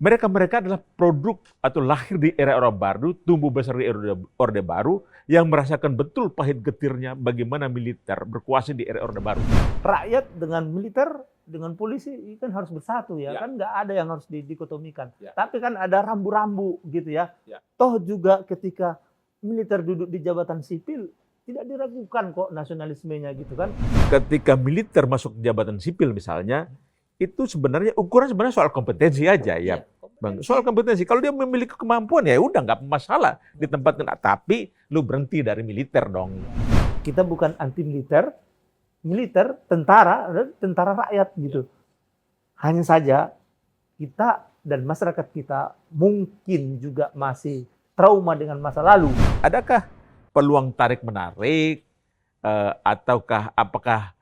Mereka adalah produk atau lahir di era-era baru, tumbuh besar di era Orde Baru, yang merasakan betul pahit getirnya bagaimana militer berkuasa di era Orde Baru. Rakyat dengan militer, dengan polisi kan harus bersatu ya, Ya. kan nggak ada yang harus dikotomikan. Ya. Tapi kan ada rambu-rambu gitu ya. Ya. Toh juga ketika militer duduk di jabatan sipil, tidak diragukan kok nasionalismenya gitu kan. Ketika militer masuk jabatan sipil misalnya, itu sebenarnya ukuran sebenarnya soal kompetensi aja ya. Bang, soal kompetensi, kalau dia memiliki kemampuan ya udah nggak masalah ditempatkan, tapi lu berhenti dari militer dong. Kita bukan anti militer, tentara rakyat gitu. Hanya saja kita dan masyarakat kita mungkin juga masih trauma dengan masa lalu. Adakah peluang tarik menarik ataukah apakah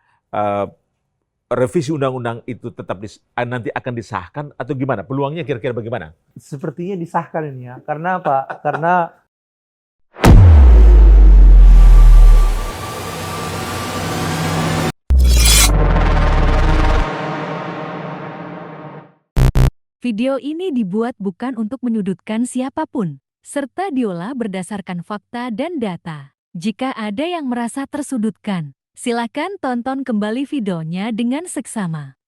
revisi undang-undang itu tetap nanti akan disahkan atau gimana? Peluangnya kira-kira bagaimana? Sepertinya disahkan ini ya. Karena apa? Karena video ini dibuat bukan untuk menyudutkan siapapun, serta diolah berdasarkan fakta dan data. Jika ada yang merasa tersudutkan, silakan tonton kembali videonya dengan seksama.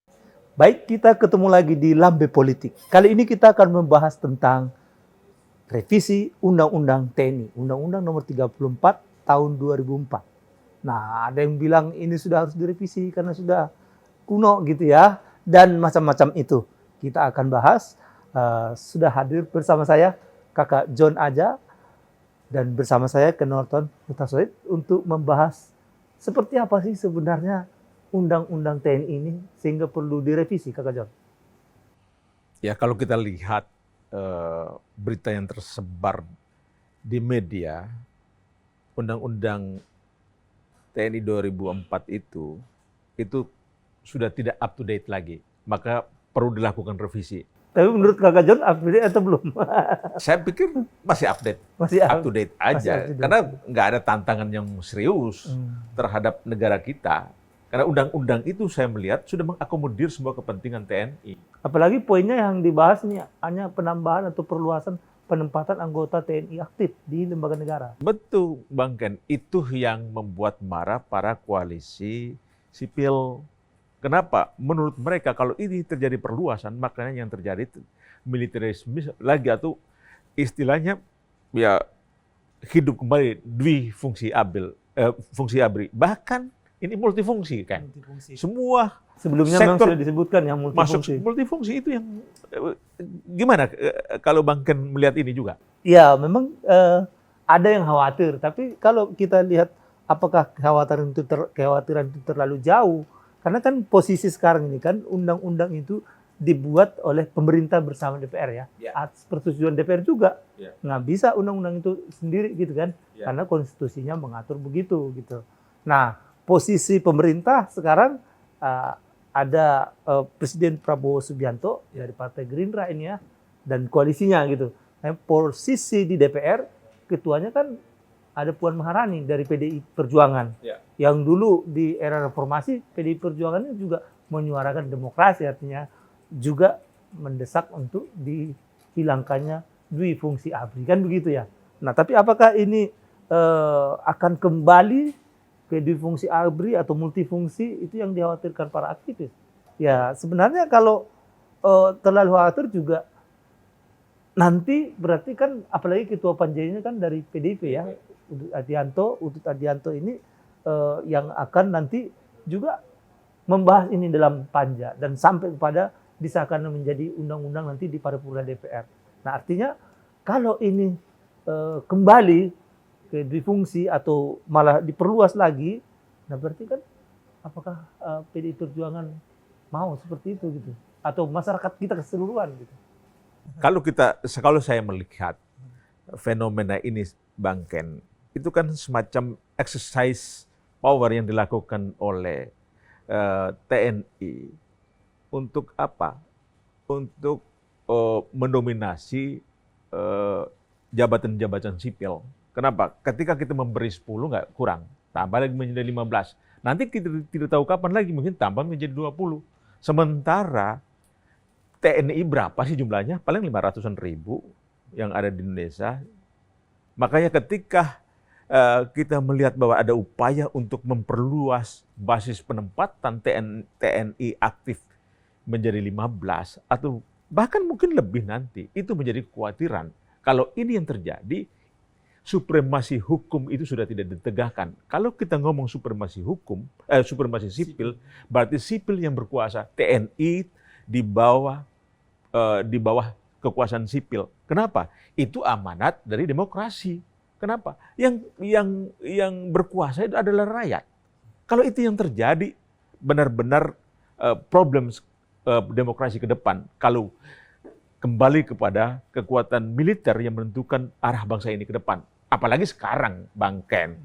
baik, kita ketemu lagi di Lambe Politik. Kali ini kita akan membahas tentang revisi Undang-Undang TNI, Undang-Undang Nomor 34 Tahun 2004. Nah, ada yang bilang ini sudah harus direvisi karena sudah kuno gitu ya, dan macam-macam itu. Kita akan bahas. Sudah hadir bersama saya Kakak John Aja dan bersama saya Kenorton Hutasoid untuk membahas seperti apa sih sebenarnya Undang-Undang TNI ini sehingga perlu direvisi, Kakak John. Ya kalau kita lihat berita yang tersebar di media, Undang-Undang TNI 2004 itu sudah tidak up to date lagi, maka perlu dilakukan revisi. Tapi menurut Kakak John update atau belum? Saya pikir masih update, Masih up to date aja, masih up to date. karena nggak ada tantangan yang serius terhadap negara kita. Karena undang-undang itu saya melihat sudah mengakomodir semua kepentingan TNI. Apalagi poinnya yang dibahas ini hanya penambahan atau perluasan penempatan anggota TNI aktif di lembaga negara. Betul, Bang Ken. Itu yang membuat marah para koalisi sipil. Kenapa? Menurut mereka kalau ini terjadi perluasan, makanya yang terjadi militerisme lagi, atau istilahnya ya hidup kembali dwi fungsi ABRI. Bahkan ini multifungsi kan. Semua Sebelumnya memang sudah disebutkan yang masuk multifungsi. multifungsi itu yang gimana kalau Bang Ken melihat ini juga? Ya, memang ada yang khawatir. Tapi kalau kita lihat apakah kekhawatiran itu terlalu jauh? Karena kan posisi sekarang ini kan undang-undang itu dibuat oleh pemerintah bersama DPR ya. Atas persetujuan DPR juga. Nggak bisa undang-undang itu sendiri gitu kan. Karena konstitusinya mengatur begitu gitu. Nah, posisi pemerintah sekarang ada Presiden Prabowo Subianto dari Partai Gerindra ini ya, dan koalisinya gitu. Nah, posisi di DPR ketuanya kan ada Puan Maharani dari PDI Perjuangan. Yang dulu di era reformasi PDI Perjuangan ini juga menyuarakan demokrasi, artinya juga mendesak untuk dihilangkannya dwi fungsi ABRI kan begitu ya. Nah, tapi apakah ini akan kembali ke dwi fungsi ABRI atau multifungsi, itu yang dikhawatirkan para aktivis. Ya, sebenarnya kalau terlalu khawatir juga nanti berarti kan, apalagi ketua panjanya kan dari PDIP ya, Utut Adianto ini yang akan nanti juga membahas ini dalam panja dan sampai kepada disahkan menjadi undang-undang nanti di paripurna DPR. Nah, artinya kalau ini kembali ke difungsi atau malah diperluas lagi, nah berarti kan apakah PDI Perjuangan mau seperti itu gitu, atau masyarakat kita keseluruhan gitu? Kalau saya melihat fenomena ini, Bang Ken, itu kan semacam exercise power yang dilakukan oleh TNI untuk apa? Untuk mendominasi jabatan-jabatan sipil. Kenapa? Ketika kita memberi 10 nggak kurang, tambah lagi menjadi 15. Nanti kita tidak tahu kapan lagi, mungkin tambah menjadi 20. Sementara TNI berapa sih jumlahnya? Paling 500-an ribu yang ada di Indonesia. Makanya ketika kita melihat bahwa ada upaya untuk memperluas basis penempatan TNI aktif menjadi 15 atau bahkan mungkin lebih nanti, itu menjadi kekhawatiran. Kalau ini yang terjadi, supremasi hukum itu sudah tidak ditegakkan. Kalau kita ngomong supremasi hukum, supremasi sipil, berarti sipil yang berkuasa, TNI di bawah kekuasaan sipil. Kenapa? Itu amanat dari demokrasi. Kenapa? Yang berkuasa itu adalah rakyat. Kalau itu yang terjadi, benar-benar problem demokrasi ke depan. Kalau kembali kepada kekuatan militer yang menentukan arah bangsa ini ke depan. Apalagi sekarang, Bang Ken.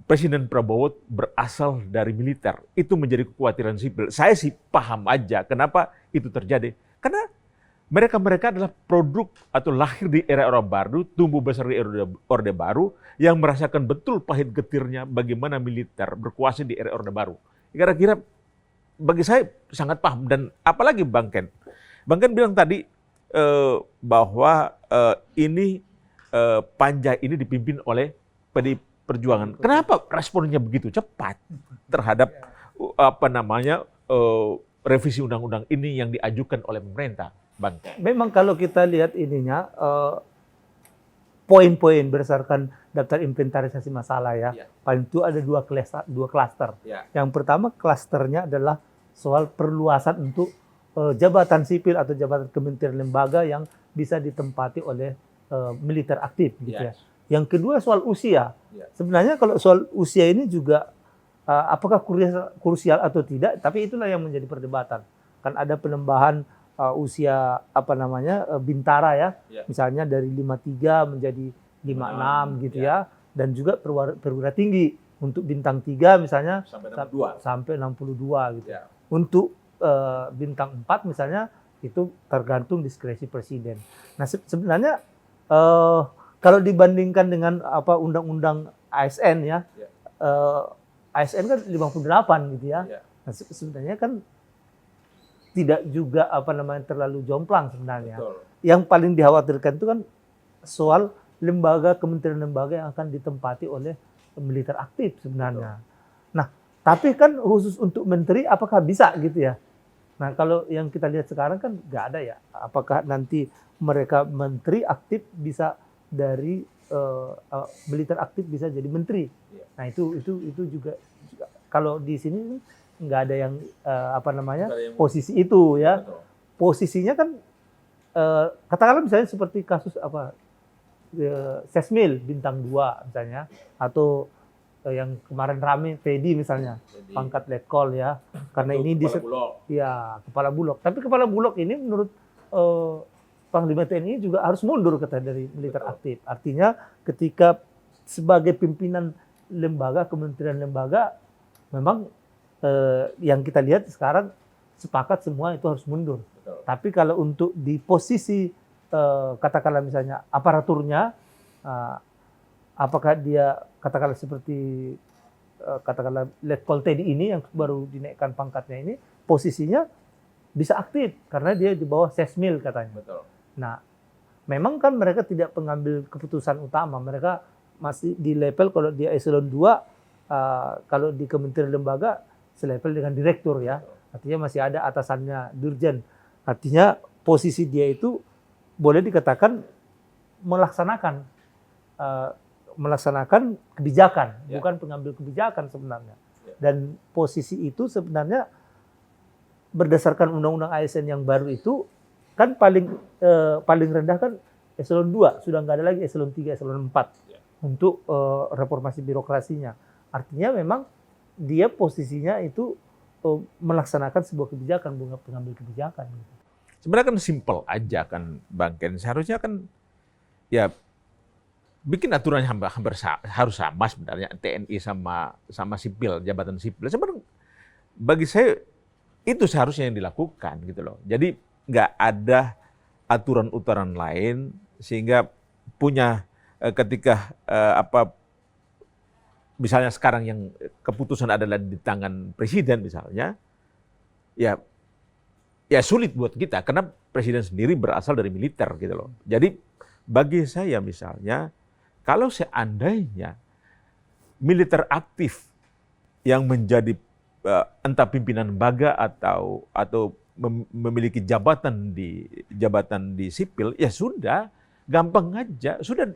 Presiden Prabowo berasal dari militer. Itu menjadi kekhawatiran sipil. Saya sih paham aja kenapa itu terjadi. Karena mereka adalah produk atau lahir di era-era baru, tumbuh besar di Orde Baru, yang merasakan betul pahit getirnya bagaimana militer berkuasa di era Orde Baru. Kira-kira bagi saya sangat paham. Dan apalagi Bang Ken. Bang Ken bilang tadi bahwa Panja ini dipimpin oleh PDI Perjuangan. Kenapa responnya begitu cepat terhadap revisi undang-undang ini yang diajukan oleh pemerintah? Bang. Memang kalau kita lihat ininya, poin-poin berdasarkan daftar inventarisasi masalah ya, paling itu ada dua klaster. Yang pertama klasternya adalah soal perluasan untuk jabatan sipil atau jabatan kementerian lembaga yang bisa ditempati oleh militer aktif, gitu ya. Yang kedua soal usia. Sebenarnya kalau soal usia ini juga apakah krusial atau tidak, tapi itulah yang menjadi perdebatan. Kan ada penambahan usia bintara ya, misalnya dari 53 menjadi 56 gitu ya, dan juga perwira tinggi untuk bintang 3 misalnya sampai 62 gitu. Untuk bintang 4 misalnya itu tergantung diskresi presiden. Nah sebenarnya kalau dibandingkan dengan undang-undang ASN ya, ASN kan 58 gitu ya. Nah, sebenarnya kan tidak juga terlalu jomplang sebenarnya. Betul. Yang paling dikhawatirkan itu kan soal kementerian lembaga yang akan ditempati oleh militer aktif sebenarnya. Betul. Nah, tapi kan khusus untuk menteri apakah bisa gitu ya? Nah, kalau yang kita lihat sekarang kan nggak ada ya. Apakah nanti mereka menteri aktif bisa dari militer aktif bisa jadi menteri? Nah, itu juga kalau di sini nggak ada yang posisi itu ya. Betul. Posisinya kan katakanlah misalnya seperti kasus Sesmil bintang 2 misalnya, atau yang kemarin rame Teddy misalnya, pangkat letkol ya, karena ini kepala bulog. Tapi kepala bulog ini menurut Panglima TNI juga harus mundur dari militer aktif. Artinya ketika sebagai pimpinan lembaga, kementerian lembaga, memang yang kita lihat sekarang sepakat semua itu harus mundur. Betul. Tapi kalau untuk di posisi katakanlah misalnya aparaturnya, apakah dia katakanlah seperti katakanlah letkol TNI ini yang baru dinaikkan pangkatnya ini, posisinya bisa aktif karena dia di bawah Sesmil katanya. Betul. Nah, memang kan mereka tidak pengambil keputusan utama, mereka masih di level kalau dia eselon 2, kalau di kementerian lembaga selevel dengan direktur ya. Artinya masih ada atasannya dirjen. Artinya posisi dia itu boleh dikatakan melaksanakan kebijakan, bukan pengambil kebijakan sebenarnya. Dan posisi itu sebenarnya berdasarkan undang-undang ASN yang baru itu kan paling rendah kan eselon 2, sudah nggak ada lagi eselon 3, eselon 4 untuk reformasi birokrasinya. Artinya memang dia posisinya itu melaksanakan sebuah kebijakan, pengambil kebijakan. Sebenarnya kan simpel aja kan Bang Ken. Seharusnya kan ya bikin aturannya hampir harus sama sebenarnya, TNI sama sipil, jabatan sipil. Sebenarnya bagi saya itu seharusnya yang dilakukan gitu loh. Jadi nggak ada aturan-aturan lain sehingga punya ketika misalnya sekarang yang keputusan adalah di tangan presiden misalnya, ya ya sulit buat kita karena presiden sendiri berasal dari militer gitu loh. Jadi bagi saya misalnya kalau seandainya militer aktif yang menjadi entah pimpinan lembaga atau memiliki jabatan di sipil, ya sudah gampang aja, sudah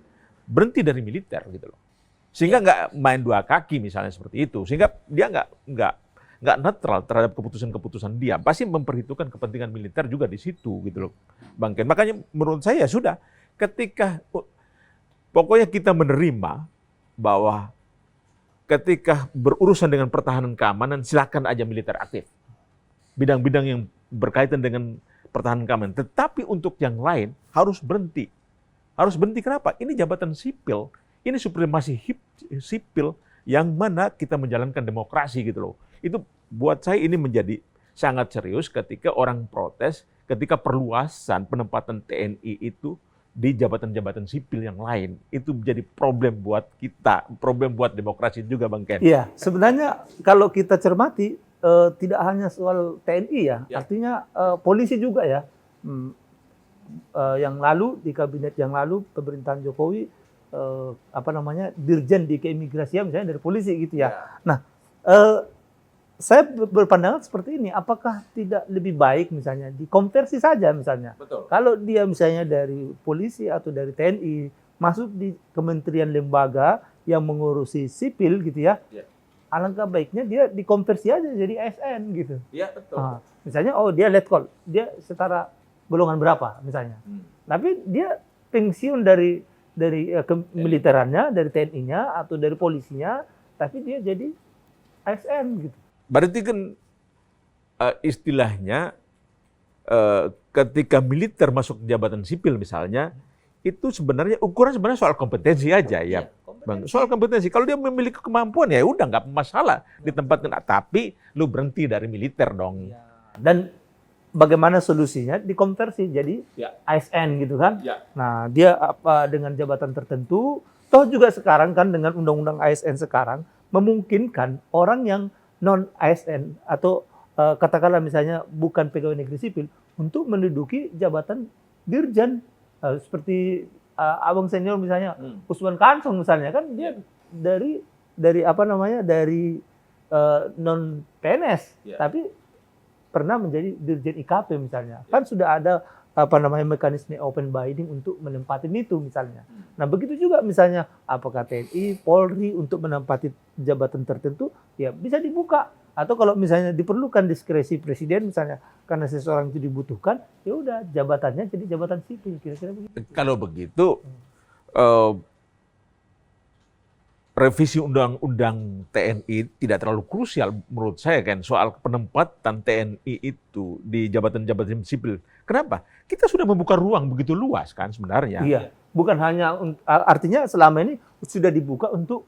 berhenti dari militer gitu loh. Sehingga nggak main dua kaki misalnya seperti itu, sehingga dia nggak netral terhadap keputusan-keputusan dia, pasti memperhitungkan kepentingan militer juga di situ gitu loh, Bang Ken. Makanya menurut saya sudah ketika pokoknya kita menerima bahwa ketika berurusan dengan pertahanan keamanan silakan aja militer aktif. Bidang-bidang yang berkaitan dengan pertahanan keamanan. Tetapi untuk yang lain harus berhenti. Harus berhenti kenapa? Ini jabatan sipil. Ini supremasi sipil yang mana kita menjalankan demokrasi gitu loh. Itu buat saya ini menjadi sangat serius ketika orang protes, ketika perluasan penempatan TNI itu di jabatan-jabatan sipil yang lain. Itu menjadi problem buat kita, problem buat demokrasi juga Bang Ken. Iya, sebenarnya kalau kita cermati, tidak hanya soal TNI ya, artinya polisi juga ya. Yang lalu di kabinet yang lalu pemerintahan Jokowi dirjen di keimigrasian misalnya dari polisi gitu ya. Nah, saya berpandangan seperti ini, apakah tidak lebih baik misalnya dikonversi saja misalnya. Betul. Kalau dia misalnya dari polisi atau dari TNI masuk di kementerian lembaga yang mengurusi sipil gitu ya. Alangkah baiknya dia dikonversi aja jadi ASN gitu. Iya, betul. Misalnya dia letkol, dia setara golongan berapa misalnya. Tapi dia pensiun dari militerannya, dari TNI-nya atau dari polisinya, tapi dia jadi ASN gitu. Berarti kan istilahnya ketika militer masuk jabatan sipil misalnya, itu sebenarnya ukuran sebenarnya soal kompetensi aja ya. Bang, soal kompetensi. Kalau dia memiliki kemampuan ya udah nggak masalah ditempatkan. Tapi lu berhenti dari militer dong. Dan bagaimana solusinya? Dikonversi jadi ASN gitu kan? Nah dia dengan jabatan tertentu. Toh juga sekarang kan dengan undang-undang ASN sekarang memungkinkan orang yang non ASN atau katakanlah misalnya bukan pegawai negeri sipil untuk menduduki jabatan dirjen seperti abang senior misalnya Usman Kansong misalnya kan dia dari non PNS tapi pernah menjadi dirjen IKP misalnya kan sudah ada mekanisme open bidding untuk menempati itu misalnya. Nah begitu juga misalnya apakah TNI, Polri untuk menempati jabatan tertentu ya bisa dibuka. Atau kalau misalnya diperlukan diskresi presiden misalnya karena seseorang itu dibutuhkan, ya udah jabatannya jadi jabatan sipil kira-kira begitu. Kalau begitu revisi undang-undang TNI tidak terlalu krusial menurut saya kan soal penempatan TNI itu di jabatan-jabatan sipil. Kenapa? Kita sudah membuka ruang begitu luas kan sebenarnya. Iya, bukan hanya artinya selama ini sudah dibuka untuk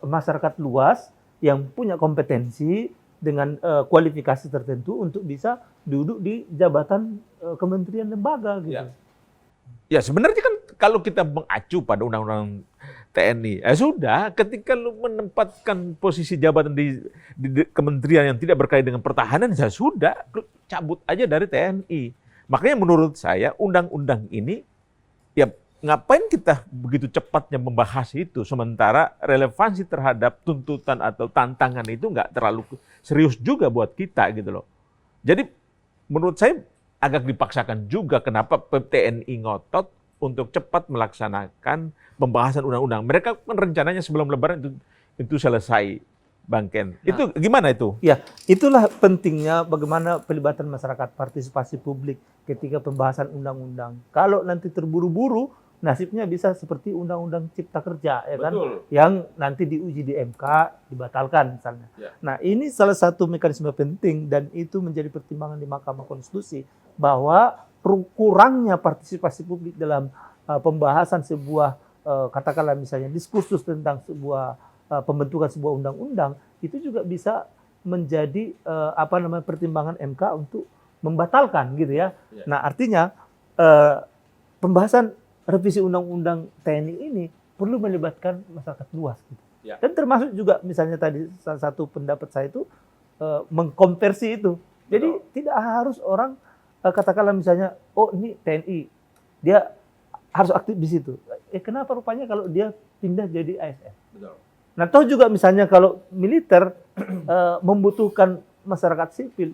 masyarakat luas yang punya kompetensi dengan kualifikasi tertentu untuk bisa duduk di jabatan kementerian lembaga gitu. Ya sebenarnya kan kalau kita mengacu pada undang-undang TNI, ya sudah ketika lu menempatkan posisi jabatan di kementerian yang tidak berkaitan dengan pertahanan, ya sudah lu cabut aja dari TNI. Makanya menurut saya undang-undang ini ya ngapain kita begitu cepatnya membahas itu sementara relevansi terhadap tuntutan atau tantangan itu nggak terlalu serius juga buat kita gitu loh. Jadi menurut saya agak dipaksakan juga kenapa TNI ngotot untuk cepat melaksanakan pembahasan undang-undang. Mereka kan rencananya sebelum Lebaran itu selesai, Bang Ken. Nah, itu gimana itu? Ya, itulah pentingnya bagaimana pelibatan masyarakat, partisipasi publik ketika pembahasan undang-undang. Kalau nanti terburu-buru, nasibnya bisa seperti Undang-Undang Cipta Kerja, ya kan? Betul. Yang nanti diuji di MK, dibatalkan misalnya. Ya. Nah, ini salah satu mekanisme penting dan itu menjadi pertimbangan di Mahkamah Konstitusi bahwa kurangnya partisipasi publik dalam pembahasan sebuah katakanlah misalnya diskursus tentang sebuah pembentukan sebuah undang-undang itu juga bisa menjadi pertimbangan MK untuk membatalkan gitu ya. Nah, artinya pembahasan revisi undang-undang TNI ini perlu melibatkan masyarakat luas gitu. Dan termasuk juga misalnya tadi salah satu pendapat saya itu mengkonversi itu Jadi tidak harus orang katakanlah misalnya, oh ini TNI, dia harus aktif di situ. Kenapa rupanya kalau dia pindah jadi ASN? Betul. Nah, toh juga misalnya kalau militer membutuhkan masyarakat sipil,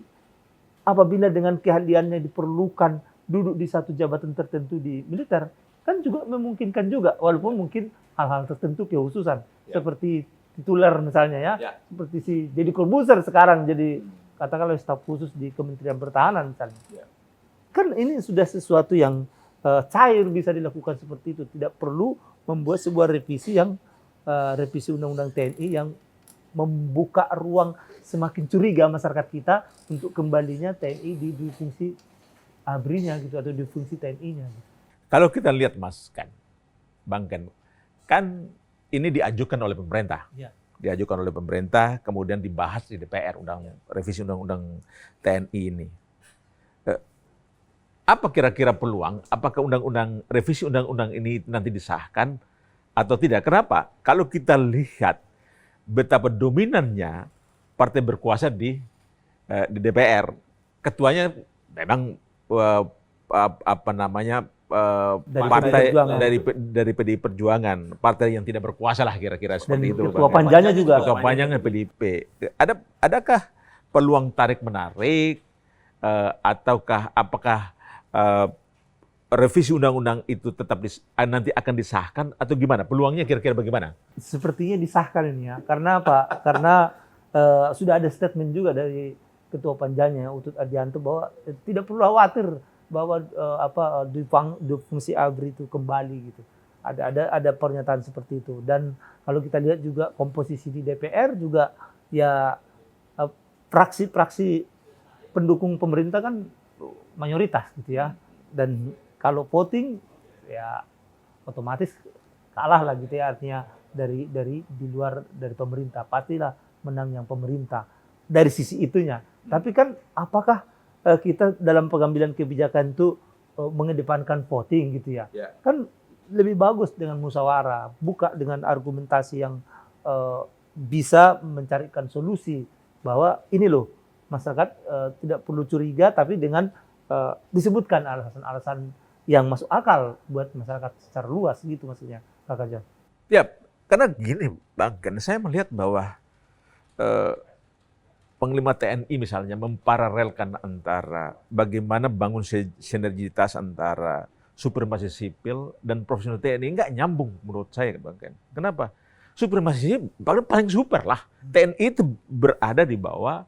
apabila dengan keahliannya diperlukan duduk di satu jabatan tertentu di militer, kan juga memungkinkan juga, walaupun mungkin hal-hal tertentu kekhususan, seperti tituler misalnya ya, seperti si Deddy Corbuzier sekarang jadi katakanlah staf khusus di Kementerian Pertahanan misalnya. Kan ini sudah sesuatu yang cair bisa dilakukan seperti itu, tidak perlu membuat sebuah revisi yang revisi Undang-Undang TNI yang membuka ruang semakin curiga masyarakat kita untuk kembalinya TNI di fungsi ABRI-nya gitu atau di fungsi TNI-nya. Gitu. Kalau kita lihat Mas Bang Ken, kan ini diajukan oleh pemerintah. Ya. Diajukan oleh pemerintah, kemudian dibahas di DPR revisi Undang-Undang TNI ini. Apa kira-kira peluang? Apakah revisi undang-undang ini nanti disahkan atau tidak? Kenapa? Kalau kita lihat betapa dominannya partai berkuasa di DPR, ketuanya memang partai dari PDI Perjuangan, partai yang tidak berkuasa lah kira-kira seperti itu. Ketua panjangnya juga. Ketua panjangnya PDIP. Adakah peluang tarik menarik ataukah apakah revisi undang-undang itu tetap nanti akan disahkan atau gimana? Peluangnya kira-kira bagaimana? Sepertinya disahkan ini ya. Karena apa? Karena sudah ada statement juga dari Ketua Panjanya Utut Adianto bahwa tidak perlu khawatir bahwa di fungsi ABRI itu kembali gitu. Ada pernyataan seperti itu. Dan kalau kita lihat juga komposisi di DPR juga ya fraksi-fraksi pendukung pemerintah kan mayoritas gitu ya. Dan kalau voting ya otomatis kalah lah gitu ya, artinya dari di luar dari pemerintah pastilah menang yang pemerintah dari sisi itunya. Tapi kan apakah kita dalam pengambilan kebijakan itu mengedepankan voting gitu ya? Kan lebih bagus dengan musyawarah, buka dengan argumentasi yang bisa mencarikan solusi bahwa ini loh masyarakat tidak perlu curiga, tapi dengan disebutkan alasan-alasan yang masuk akal buat masyarakat secara luas gitu maksudnya, Kak Jan. Ya, karena gini Bang, kan saya melihat bahwa Panglima TNI misalnya memparalelkan antara bagaimana bangun sinergitas antara supremasi sipil dan profesional TNI nggak nyambung menurut saya, Bang Ken. Kenapa? Supremasi paling super lah. TNI itu berada di bawah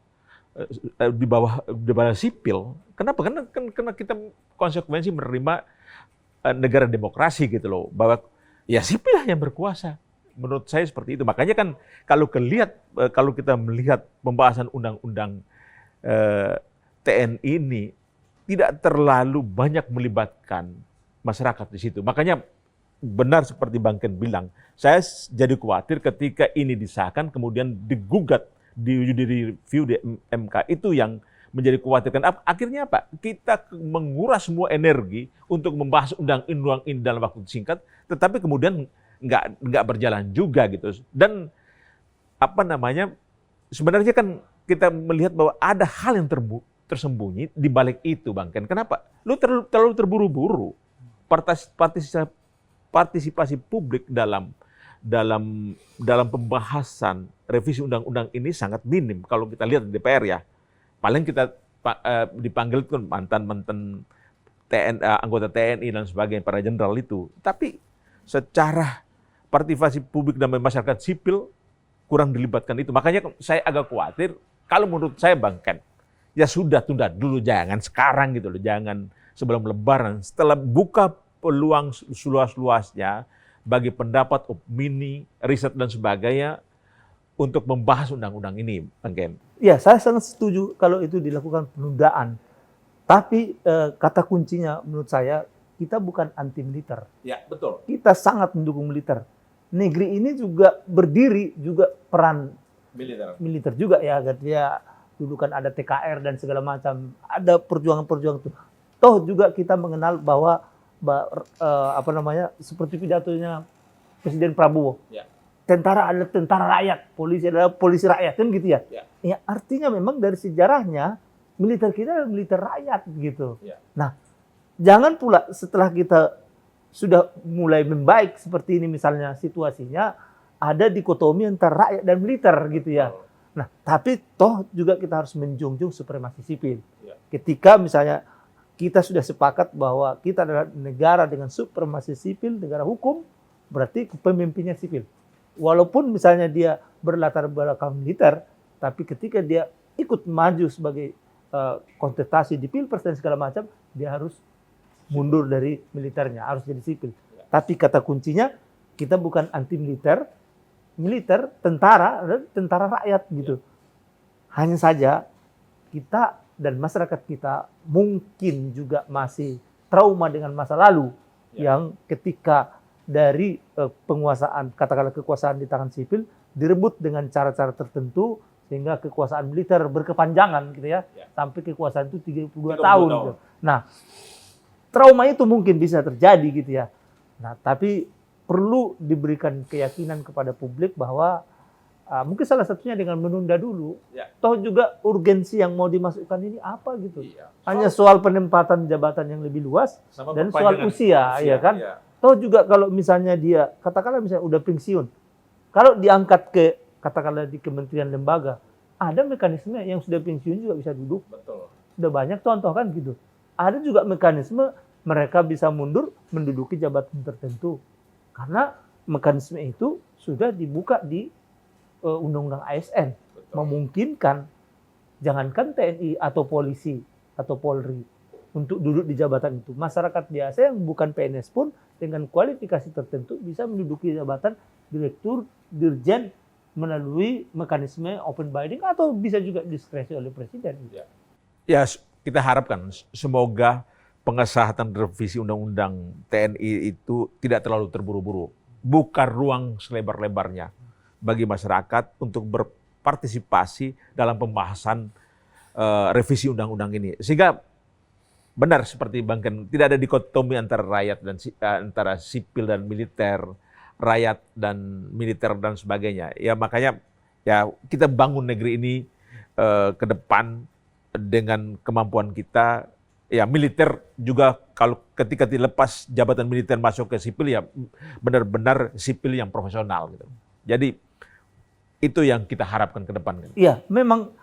sipil. Kenapa? Karena kita konsekuensi menerima negara demokrasi gitu loh, bahwa ya sipil lah yang berkuasa. Menurut saya seperti itu. Makanya kan kalau kita melihat pembahasan undang-undang TNI ini tidak terlalu banyak melibatkan masyarakat di situ. Makanya benar seperti Bang Ken bilang, saya jadi khawatir ketika ini disahkan kemudian digugat di review di MK, itu yang menjadi khawatirkan. Akhirnya apa? Kita menguras semua energi untuk membahas undang-undang ini dalam waktu singkat, tetapi kemudian nggak berjalan juga gitu. Dan sebenarnya kan kita melihat bahwa ada hal yang tersembunyi di balik itu, Bang Ken. Kenapa? Lu terlalu terburu-buru. Partisipasi publik dalam pembahasan revisi undang-undang ini sangat minim kalau kita lihat di DPR ya. Paling kita dipanggil kan mantan anggota TNI dan sebagainya, para jenderal itu. Tapi secara partisipasi publik dan masyarakat sipil kurang dilibatkan itu. Makanya saya agak khawatir, kalau menurut saya Bang Ken, ya sudah tunda dulu, jangan sekarang gitu loh, jangan sebelum Lebaran. Setelah buka peluang seluas-luasnya bagi pendapat, opini, riset dan sebagainya untuk membahas undang-undang ini, Bang Ken. Ya, saya sangat setuju kalau itu dilakukan penundaan. Tapi kata kuncinya menurut saya, kita bukan anti militer. Ya, betul. Kita sangat mendukung militer. Negeri ini juga berdiri juga peran militer juga ya. Ya, dulu kan ada TKR dan segala macam. Ada perjuangan-perjuangan itu. Toh juga kita mengenal bahwa seperti pidatonya Presiden Prabowo. Ya. Tentara adalah tentara rakyat, polisi adalah polisi rakyat, kan gitu ya. Ya, artinya memang dari sejarahnya militer kita adalah militer rakyat gitu. Ya. Nah, jangan pula setelah kita sudah mulai membaik seperti ini misalnya situasinya, ada dikotomi antara rakyat dan militer gitu ya. Nah, tapi toh juga kita harus menjunjung supremasi sipil. Ya. Ketika misalnya kita sudah sepakat bahwa kita adalah negara dengan supremasi sipil, negara hukum, berarti pemimpinnya sipil. Walaupun misalnya dia berlatar belakang militer, tapi ketika dia ikut maju sebagai kontestasi di pilpres dan segala macam, dia harus mundur dari militernya, harus jadi sipil. Tapi kata kuncinya, kita bukan anti militer, tentara, dan tentara rakyat gitu. Hanya saja kita dan masyarakat kita mungkin juga masih trauma dengan masa lalu yang ketika dari penguasaan, katakanlah kekuasaan di tangan sipil, direbut dengan cara-cara tertentu sehingga kekuasaan militer berkepanjangan gitu ya, sampai kekuasaan itu 32 tahun. Gitu. Nah, trauma itu mungkin bisa terjadi gitu ya. Nah, tapi perlu diberikan keyakinan kepada publik bahwa mungkin salah satunya dengan menunda dulu. Toh juga urgensi yang mau dimasukkan ini apa gitu. Hanya soal penempatan jabatan yang lebih luas sama dan soal usia ya kan. Toh juga kalau misalnya dia katakanlah misalnya udah pensiun, kalau diangkat ke katakanlah di kementerian lembaga, ada mekanisme yang sudah pensiun juga bisa duduk. Betul. Sudah banyak contoh kan gitu. Ada juga mekanisme mereka bisa mundur menduduki jabatan tertentu. Karena mekanisme itu sudah dibuka di Undang-Undang ASN. Betul. Memungkinkan jangankan TNI atau polisi atau Polri untuk duduk di jabatan itu. Masyarakat biasa yang bukan PNS pun dengan kualifikasi tertentu bisa menduduki jabatan direktur, dirjen melalui mekanisme open bidding atau bisa juga diskresi oleh presiden. Ya, kita harapkan semoga pengesahan revisi Undang-Undang TNI itu tidak terlalu terburu-buru. Buka ruang selebar-lebarnya bagi masyarakat untuk berpartisipasi dalam pembahasan revisi undang-undang ini. Sehingga benar seperti Bang Ken, tidak ada dikotomi antara rakyat dan antara sipil dan militer, rakyat dan militer dan sebagainya. Ya makanya ya kita bangun negeri ini ke depan dengan kemampuan kita. Ya militer juga kalau ketika dilepas jabatan militer masuk ke sipil ya benar-benar sipil yang profesional gitu. Jadi itu yang kita harapkan ke depan. Iya, memang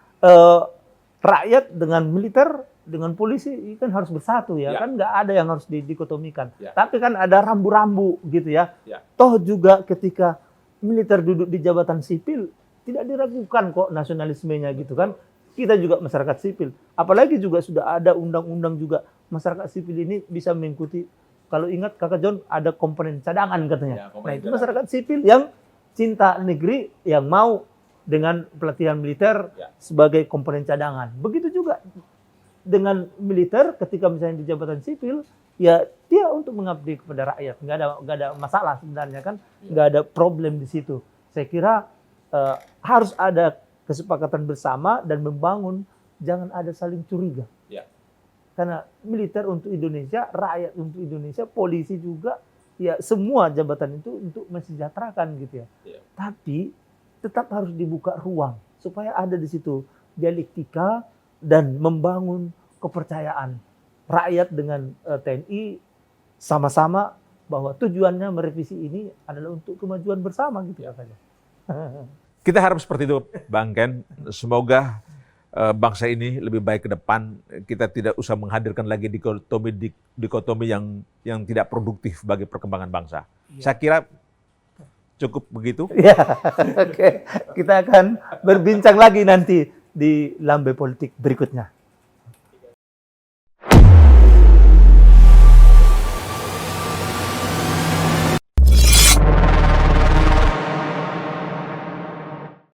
rakyat dengan militer dengan polisi kan harus bersatu ya. Kan nggak ada yang harus didikotomikan. Tapi kan ada rambu-rambu gitu ya. Toh juga ketika militer duduk di jabatan sipil tidak diragukan kok nasionalismenya gitu kan. Kita juga masyarakat sipil. Apalagi juga sudah ada undang-undang juga masyarakat sipil ini bisa mengikuti. Kalau ingat Kakak John ada komponen cadangan katanya. Nah itu masyarakat sipil yang cinta negeri yang mau dengan pelatihan militer sebagai komponen cadangan. Begitu juga dengan militer ketika misalnya di jabatan sipil, ya dia untuk mengabdi kepada rakyat. Nggak ada masalah sebenarnya kan. Nggak ada problem di situ. Saya kira harus ada kesepakatan bersama dan membangun, jangan ada saling curiga. Karena militer untuk Indonesia, rakyat untuk Indonesia, polisi juga, ya semua jabatan itu untuk mensejahterakan gitu ya. Tapi tetap harus dibuka ruang supaya ada di situ dialektika dan membangun kepercayaan rakyat dengan TNI sama-sama bahwa tujuannya merevisi ini adalah untuk kemajuan bersama gitu ya. Kita harap seperti itu, Bang Ken. Semoga bangsa ini lebih baik ke depan. Kita tidak usah menghadirkan lagi dikotomi yang tidak produktif bagi perkembangan bangsa. Saya kira cukup begitu. Ya, oke. Kita akan berbincang lagi nanti di Lambe Politik berikutnya.